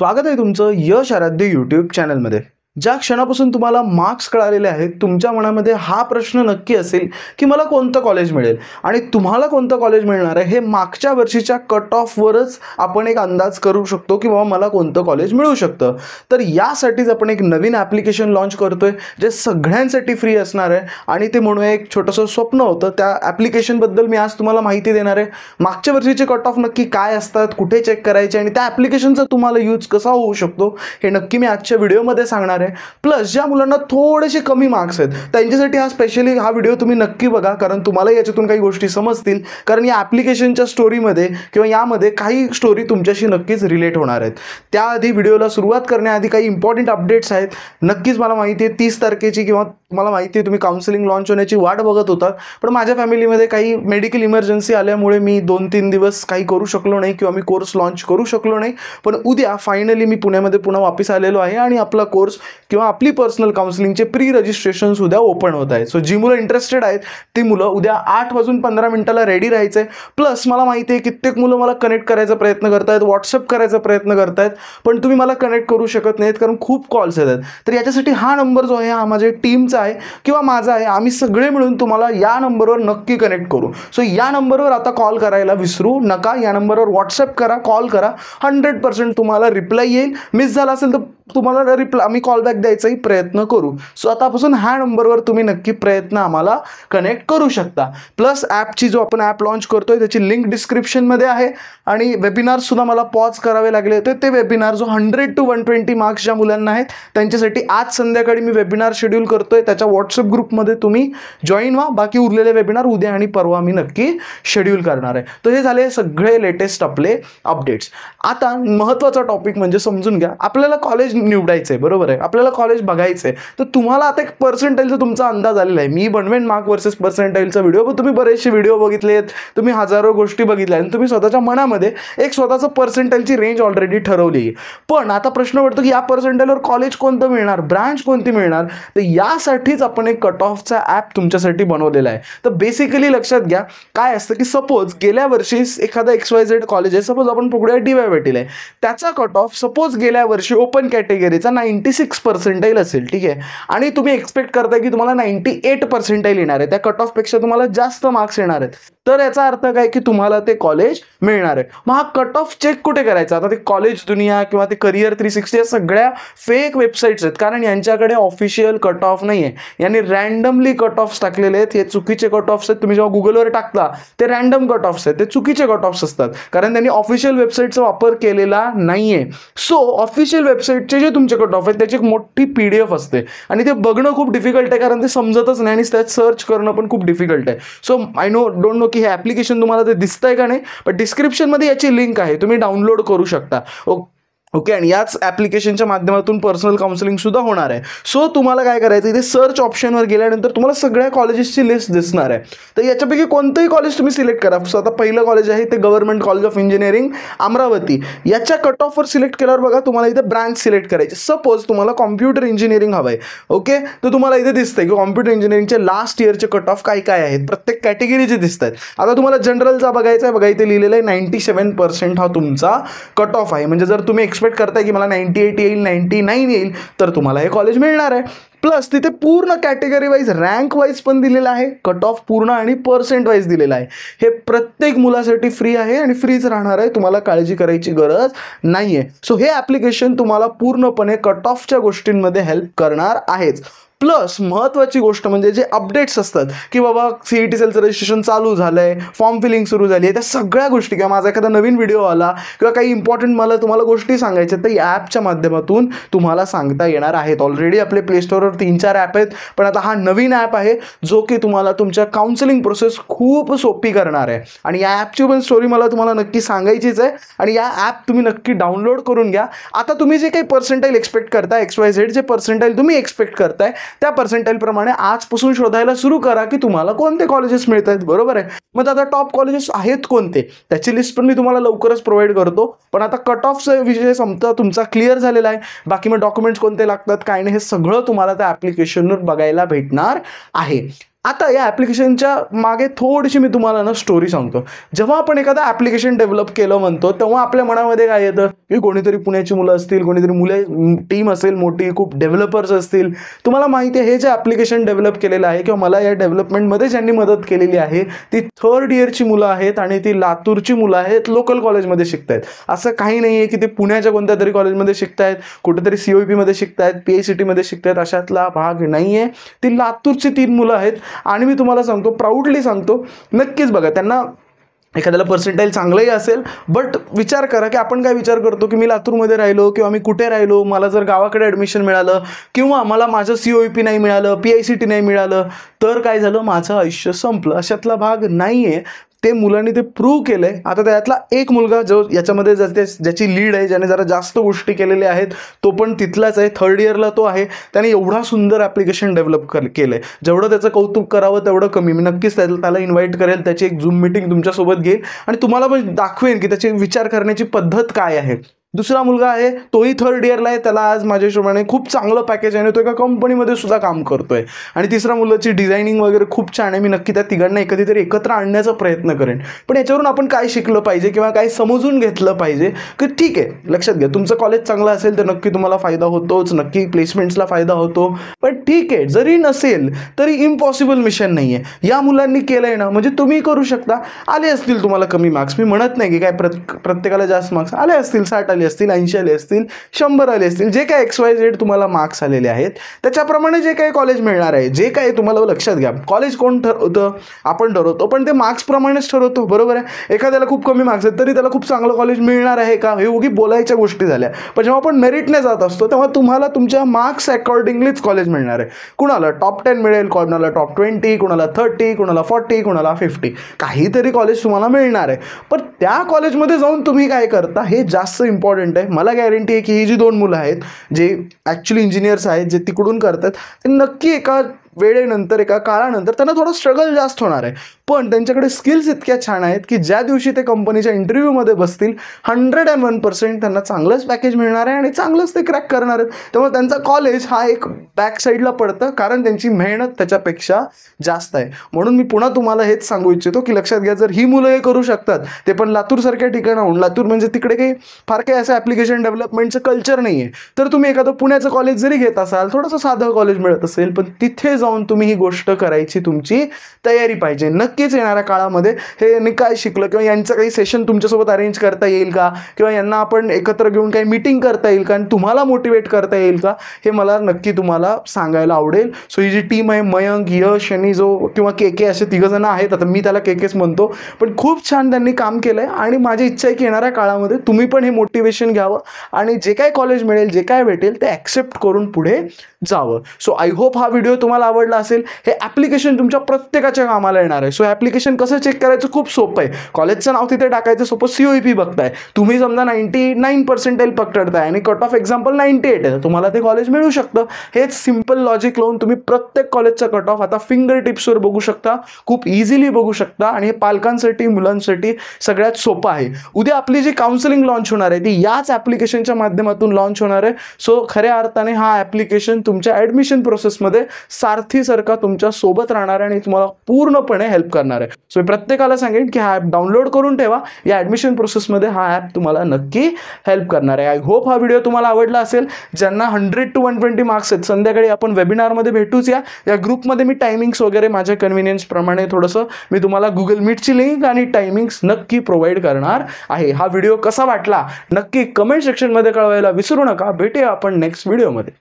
स्वागत आहे तुमचं यश आराध्य यूट्यूब चॅनलमध्ये। ज्या क्षणापासून तुम्हाला मार्क्स कळालेले आहेत तुमच्या मनामध्ये हा प्रश्न नक्की असेल की मला कोणतं कॉलेज मिळेल आणि तुम्हाला कोणतं कॉलेज मिळणार आहे हे मागच्या वर्षीच्या कट ऑफ वरच आपण एक अंदाज करू शकतो की बाबा मला कोणतं कॉलेज मिळू शकतं। तर यासाठीच आपण एक नवीन ॲप्लिकेशन लॉन्च करतोय जे सगळ्यांसाठी फ्री असणार आहे आणि ते म्हणूया एक छोटंसं स्वप्न होतं। त्या ॲप्लिकेशनबद्दल मी आज तुम्हाला माहिती देणार आहे। मागच्या वर्षीचे कट ऑफ नक्की काय असतात, कुठे चेक करायचे आणि त्या ॲप्लिकेशनचा तुम्हाला यूज कसा होऊ शकतो हे नक्की मी आजच्या व्हिडिओमध्ये सांगणार आहे। प्लस ज्या मुलांना थोडेसे कमी मार्क्स आहेत त्यांच्यासाठी स्पेशली हा व्हिडिओ तुम्ही नक्की बघा, कारण तुम्हाला याच्यातून काही गोष्टी समजतील। कारण या ॲप्लिकेशनच्या स्टोरीमध्ये किंवा यामध्ये काही स्टोरी तुमच्याशी नक्कीच रिलेट होणार आहेत। त्याआधी व्हिडिओला सुरुवात करण्याआधी काही इम्पॉर्टंट अपडेट्स आहेत। नक्कीच मला माहिती आहे 30 तारखेची किंवा मला माहिती आहे तुम्ही काउन्सिलिंग लॉन्च होण्याची वाट बघत होतात, पण माझ्या फॅमिलीमध्ये काही मेडिकल इमर्जन्सी आल्यामुळे मी 2-3 दिवस काही करू शकलो नाही किंवा मी कोर्स लॉन्च करू शकलो नाही। पण उद्या फायनली मी पुण्यामध्ये पुन्हा वापस आलेलो आहे आणि आपला कोर्स किंवा आपली पर्सनल काउन्सिलिंगचे प्री रजिस्ट्रेशन्स उद्या ओपन होत आहेत। सो जी मुलं इंटरेस्टेड आहेत ती मुलं उद्या 8:15 रेडी राहायचं आहे। प्लस मला माहिती आहे कित्येक मुलं मला कनेक्ट करायचा प्रयत्न करतायत, व्हॉट्सअप करायचा प्रयत्न करतायत, पण तुम्ही मला कनेक्ट करू शकत नाहीत कारण खूप कॉल्स येतात। तर याच्यासाठी हा नंबर जो आहे हा माझ्या टीमचा आहे किंवा माझा आहे, आम्ही सगळे मिळून तुम्हाला या नंबरवर नक्की कनेक्ट करू। सो या नंबरवर आता कॉल करायला विसरू नका, या नंबरवर व्हॉट्सअप करा, कॉल करा, 100% तुम्हाला रिप्लाय येईल। मिस झाला असेल तर तुम्हाला रिप्लाय आम्ही कॉलबॅक द्यायचाही प्रयत्न करू। सो आतापासून ह्या नंबरवर तुम्ही नक्की प्रयत्न आम्हाला कनेक्ट करू शकता। प्लस ॲपची जो आपण ॲप लॉन्च करतोय त्याची लिंक डिस्क्रिप्शनमध्ये आहे आणि वेबिनार सुद्धा मला पॉज करावे लागले होते। ते वेबिनार जो 100 to 120 मार्क्स ज्या मुलांना आहेत त्यांच्यासाठी आज संध्याकाळी मी वेबिनार शेड्यूल करतोय, त्याच्या व्हॉट्सअप ग्रुपमध्ये तुम्ही जॉईन व्हा। बाकी उरलेले वेबिनार उद्या आणि परवा मी नक्की शेड्यूल करणार आहे। तर हे झाले सगळे लेटेस्ट आपले अपडेट्स। आता महत्त्वाचा टॉपिक म्हणजे समजून घ्या, आपल्याला कॉलेज निवडायचं आहे, बरोबर आहे, आपल्याला कॉलेज बघायचं आहे। तर तुम्हाला आता एक पर्सेंटाईलचा तुमचा अंदाज आलेला आहे। मी बनवेन मार्क वर्सेस पर्सेंटाईलचा व्हिडिओ, पण तुम्ही बरेचसे व्हिडिओ बघितलेत, तुम्ही हजारो गोष्टी बघितल्या आणि तुम्ही स्वतःच्या मनामध्ये एक स्वतःचं पर्सेंटाईलची रेंज ऑलरेडी ठरवली आहे। पण आता प्रश्न पडतो की या पर्सेंटाईलवर कॉलेज कोणतं मिळणार, ब्रांच कोणती मिळणार। तर यासाठीच आपण एक कट ऑफचा ॲप तुमच्यासाठी बनवलेला आहे। तर बेसिकली लक्षात घ्या काय असतं की सपोज गेल्या वर्षी एखादा XYZ कॉलेज आहे, सपोज आपण पकडूया DY पाटील आहे, त्याचा कट ऑफ सपोज गेल्या वर्षी ओपन कॅटेगरीचा 96 पर्सेंटाईल असेल, ठीक आहे, आणि तुम्ही एक्सपेक्ट करताय की तुम्हाला 98 पर्सेंटाईल येणार आहे, त्या कट ऑफपेक्षा तुम्हाला जास्त मार्क्स येणार आहेत, तर याचा अर्थ काय की तुम्हाला ते कॉलेज मिळणार आहे। मग हा कट ऑफ चेक कुठे करायचा? आता ते कॉलेज दुनिया किंवा ते करियर 360 या सगळ्या फेक वेबसाईट्स आहेत, कारण यांच्याकडे ऑफिशियल कट ऑफ नाही आहे, यांनी रँडमली कट ऑफ्स टाकलेले आहेत। हे चुकीचे कट ऑफ्स आहेत, तुम्ही जेव्हा गुगलवर टाकता ते रँडम कट ऑफ्स आहेत, ते चुकीचे कट ऑफ्स असतात, कारण त्यांनी ऑफिशियल वेबसाईटचा वापर केलेला नाहीये। सो ऑफिशियल वेबसाईटचे जे तुमचे कट ऑफ आहेत त्याची एक मोठी PDF असते आणि ते बघणं खूप डिफिकल्ट आहे, कारण ते समजतच नाही आणि त्यात सर्च करणं पण खूप डिफिकल्ट आहे। सो डोंट नो की हे ॲप्लिकेशन तुम्हाला ते दिसतंय का नाही, पण डिस्क्रिप्शनमध्ये याची लिंक आहे, तुम्ही डाउनलोड करू शकता। ओके, आणि याच ॲप्लिकेशनच्या माध्यमातून पर्सनल काउन्सिलिंग सुद्धा होणार आहे। सो तुम्हाला काय करायचं, इथे सर्च ऑप्शनवर गेल्यानंतर तुम्हाला सगळ्या कॉलेजेसची लिस्ट दिसणार आहे। तर याच्यापैकी कोणतंही कॉलेज तुम्ही सिलेक्ट करा। सो आता पहिलं कॉलेज आहे ते government college of engineering Amravati, याच्या कट ऑफवर सिलेक्ट केल्यावर बघा तुम्हाला इथे ब्रांच सिलेक्ट करायची। सपोज तुम्हाला कॉम्प्युटर इंजिनिअरिंग हवं आहे, ओके, तर तुम्हाला इथे दिसतंय की कॉम्प्युटर इंजिनिअरिंगचे लास्ट इयरचे कट ऑफ काय काय आहेत, प्रत्येक कॅटेगरीचे दिसत आहेत। आता तुम्हाला जनरलचा बघायचा आहे, बघा इथे लिहिलेलं आहे 97% हा तुमचा कट ऑफ आहे। म्हणजे जर तुम्ही एक्सपेक्ट करताय की मला 98 येईल, 99 येईल, तर तुम्हाला हे कॉलेज मिळणार आहे। प्लस तिथे पूर्ण कॅटेगरी वाईज रँक वाईज पण दिलेला आहे, कट ऑफ पूर्ण आणि पर्सेंट वाईज दिलेला आहे। हे प्रत्येक मुलासाठी फ्री आहे आणि फ्रीच राहणार आहे, तुम्हाला काळजी करायची गरज नाही आहे। सो हे ॲप्लिकेशन तुम्हाला पूर्णपणे कट ऑफच्या गोष्टींमध्ये हेल्प करणार आहेच। प्लस महत्त्वाची गोष्ट म्हणजे जे अपडेट्स असतात की बाबा CET सेलचं रजिस्ट्रेशन चालू झालं आहे, फॉर्म फिलिंग सुरू झाली आहे, त्या सगळ्या गोष्टी किंवा माझा एखादा नवीन व्हिडिओ आला किंवा काही इम्पॉर्टंट मला तुम्हाला गोष्टी सांगायच्या तर या ॲपच्या माध्यमातून तुम्हाला सांगता येणार आहेत। ऑलरेडी आपले प्ले स्टोअरवर 3-4 ॲप आहेत, पण आता हा नवीन ॲप आहे जो की तुम्हाला तुमच्या काउन्सिलिंग प्रोसेस खूप सोपी करणार आहे आणि या ॲपची पण स्टोरी मला तुम्हाला नक्की सांगायचीच आहे आणि या ॲप तुम्ही नक्की डाउनलोड करून घ्या। आता तुम्ही जे काही पर्सेंटाईल एक्सपेक्ट करताय, XYZ जे पर्सेंटाईल तुम्ही एक्सपेक्ट करताय त्या पर्सेंटाईल प्रमाणे आजपासून शोधायला सुरू करा की तुम्हाला कोणते कॉलेजेस मिळत आहेत, बरोबर आहे। मग आता टॉप कॉलेजेस आहेत कोणते त्याची लिस्ट पण मी तुम्हाला लवकरच प्रोव्हाइड करतो, पण आता कट ऑफचा विषय समजा तुमचा क्लिअर झालेला आहे। बाकी मग डॉक्युमेंट्स कोणते लागतात काय नाही हे सगळं तुम्हाला त्या ॲप्लिकेशनवर बघायला भेटणार आहे। आता या ॲप्लिकेशनच्या मागे थोडीशी मी तुम्हाला ना स्टोरी सांगतो. जेव्हा आपण एखादा ॲप्लिकेशन डेव्हलप केलं म्हणतो, तेव्हा आपल्या मनामध्ये काय येतं की कोणीतरी पुण्याची मुलं असतील, कोणीतरी मुले टीम असेल मोठी, खूप डेव्हलपर्स असतील. तुम्हाला माहिती आहे हे जे ॲप्लिकेशन डेव्हलप केलेलं आहे किंवा मला या डेव्हलपमेंटमध्ये ज्यांनी मदत केलेली आहे ती 3rd इयरची मुलं आहेत आणि ती लातूरची मुलं आहेत, लोकल कॉलेजमध्ये शिकत आहेत. असं काही नाही आहे की ते पुण्याच्या कोणत्या तरी कॉलेजमध्ये शिकत आहेत, कुठेतरी COEPमध्ये शिकत आहेत, PICTमध्ये शिकत आहेत, अशातला भाग नाही आहे. ती लातूरची 3 मुलं आहेत आणि मी तुम्हाला सांगतो, प्राऊडली सांगतो, नक्कीच बघा त्यांना एखाद्याला पर्सेंटाईल चांगलंही असेल, बट विचार करा की आपण काय विचार करतो की मी लातूरमध्ये राहिलो किंवा मी कुठे राहिलो, मला जर गावाकडे ॲडमिशन मिळालं किंवा मला माझं COEP नाही मिळालं, PICT नाही मिळालं तर काय झालं, माझं आयुष्य संपलं. अशातला भाग नाही आहे. ते मुलांनी ते प्रूव्ह केलं आहे. आता त्यातला एक मुलगा जो याच्यामध्ये ज्याची लीड आहे, ज्याने जरा जास्त गोष्टी केलेल्या आहेत, तो पण तिथलाच आहे, 3rd इयरला तो आहे. त्याने एवढा सुंदर ॲप्लिकेशन डेव्हलप केलं आहे, जेवढं त्याचं कौतुक करावं तेवढं कमी. मी नक्कीच त्याला इन्व्हाइट करेल, त्याची एक झूम मीटिंग तुमच्यासोबत घेईल आणि तुम्हाला पण दाखवेन की त्याची विचार करण्याची पद्धत काय आहे. दुसरा मुलगा आहे, तोही 3rd इयरला आहे, त्याला आज माझ्या हिशोबाने खूप चांगलं पॅकेज आहे आणि तो एका कंपनीमध्ये सुद्धा काम करतोय. आणि तिसऱ्या मुलाची डिझायनिंग वगैरे खूप छान आहे. मी नक्की त्या तिघांना कधीतरी एकत्र आणण्याचा प्रयत्न करेन. पण याच्यावरून आपण काय शिकलं पाहिजे किंवा काय समजून घेतलं पाहिजे की ठीक आहे, लक्षात घ्या, तुमचं कॉलेज चांगलं असेल तर नक्की तुम्हाला फायदा होतोच, नक्की प्लेसमेंट्सला फायदा होतो. पण ठीक आहे, जरी नसेल तरी इम्पॉसिबल मिशन नाही आहे. या मुलांनी केलं आहे ना, म्हणजे तुम्ही करू शकता. आले असतील तुम्हाला कमी मार्क्स, मी म्हणत नाही की काय प्रत्येकाला जास्त मार्क्स आले असतील, 60 आले असतील, 80 आले असतील, 100 आले असतील, जे काय XYZ तुम्हाला मार्क्स आलेले आहेत त्याच्याप्रमाणे जे काही कॉलेज मिळणार आहे, जे काही तुम्हाला लक्षात घ्या, कॉलेज कोण ठरवतं, आपण ठरवतो, पण ते मार्क्स प्रमाणेच ठरवतो, बरोबर आहे. एखाद्याला खूप कमी मार्क्स आहेत तरी त्याला खूप चांगलं कॉलेज मिळणार आहे का, हे उगी बोलायच्या गोष्टी झाल्या. पण जेव्हा आपण मेरिटने जात असतो तेव्हा तुम्हाला तुमच्या मार्क्स अकॉर्डिंगलीच कॉलेज मिळणार आहे. कुणाला टॉप 10 मिळेल, कुणाला टॉप 20, कुणाला 30, कुणाला 40, कुणाला 50, काहीतरी कॉलेज तुम्हाला मिळणार आहे. पण त्या कॉलेजमध्ये जाऊन तुम्ही काय करता हे जास्त इम्पॉर्टंट आहे. मला गॅरंटी आहे की ही जी 2 मुलं आहेत जे ॲक्च्युली इंजिनियर्स आहेत, जे तिकडून करतात, ते नक्की एका वेळेनंतर, एका काळानंतर त्यांना थोडं स्ट्रगल जास्त होणार आहे. पण त्यांच्याकडे स्किल्स इतक्या छान आहेत की ज्या दिवशी ते कंपनीच्या इंटरव्ह्यूमध्ये बसतील 101% त्यांना चांगलंच पॅकेज मिळणार आहे आणि चांगलंच ते क्रॅक करणार आहेत. त्यामुळे त्यांचा कॉलेज हा एक बॅक साईडला पडतं, कारण त्यांची मेहनत त्याच्यापेक्षा जास्त आहे. म्हणून मी पुन्हा तुम्हाला हेच सांगू इच्छितो की लक्षात घ्या, जर ही मुलं हे करू शकतात, ते पण लातूरसारख्या ठिकाणाहून, लातूर म्हणजे तिकडे काही फार काही असं ॲप्लिकेशन डेव्हलपमेंटचं कल्चर नाही आहे, तर तुम्ही एखादं पुण्याचं कॉलेज जरी घेत असाल, थोडंसं साधं कॉलेज मिळत असेल, पण तिथे जाऊन तुम्ही ही गोष्ट करायची तुमची तयारी पाहिजे. नक्कीच येणाऱ्या काळामध्ये हे यांनी काय शिकलं किंवा यांचं काही सेशन तुमच्यासोबत अरेंज करता येईल का, किंवा यांना आपण एकत्र घेऊन काही मीटिंग करता येईल का आणि तुम्हाला मोटिवेट करता येईल का, हे मला नक्की तुम्हाला सांगायला आवडेल. सो ही जी टीम आहे, मयंक, यश आणि जो किंवा KK असे 3 जण आहेत, आता मी त्याला KKच म्हणतो, पण खूप छान त्यांनी काम केलं आहे. आणि माझी इच्छा आहे की येणाऱ्या काळामध्ये तुम्ही पण हे मोटिवेशन घ्यावं आणि जे काय कॉलेज मिळेल, जे काय भेटेल ते ॲक्सेप्ट करून पुढे जावं. सो आय होप हा व्हिडिओ तुम्हाला आवडला असेल. हे ॲप्लिकेशन तुमच्या प्रत्येकाच्या कामाला येणार आहे. सो ॲप्लिकेशन कसं चेक करायचं खूप सोपं आहे. कॉलेजचं नाव तिथे टाकायचं, सपोज COEP बघताय तुम्ही, समजा 99% पकडताय आणि कट ऑफ एक्झाम्पल 98 आहे, तुम्हाला ते कॉलेज मिळू शकतं. हेच सिम्पल लॉजिक लावून तुम्ही प्रत्येक कॉलेजचा कट ऑफ आता फिंगर टिप्सवर बघू शकता, खूप इझिली बघू शकता आणि हे पालकांसाठी, मुलांसाठी सगळ्यात सोपं आहे. उद्या आपली जी काउन्सिलिंग लॉन्च होणार आहे ती याच ॲप्लिकेशनच्या माध्यमातून लॉन्च होणार आहे. सो खऱ्या अर्थाने हा ॲप्लिकेशन तुमच्या ॲडमिशन प्रोसेसमध्ये सारथीसारखा तुमच्या सोबत राहणार आहे आणि तुम्हाला पूर्णपणे हेल्प करणार आहे. सो प्रत्येकाला सांगेन की हा ॲप डाउनलोड करून ठेवा. या ॲडमिशन प्रोसेसमध्ये हा ॲप तुम्हाला नक्की हेल्प करणार आहे. आय होप हा व्हिडिओ तुम्हाला आवडला असेल. ज्यांना 100 to 120 मार्क्स आहेत, संध्याकाळी आपण वेबिनारमध्ये भेटूच. या ग्रुपमध्ये मी टायमिंग्स वगैरे माझ्या कन्व्हिनियन्स प्रमाणे थोडंसं मी तुम्हाला गुगल मीटची लिंक आणि टायमिंग्स नक्की प्रोव्हाइड करणार आहे. हा व्हिडिओ कसा वाटला नक्की कमेंट सेक्शनमध्ये कळवायला विसरू नका. भेटूया आपण नेक्स्ट व्हिडिओमध्ये.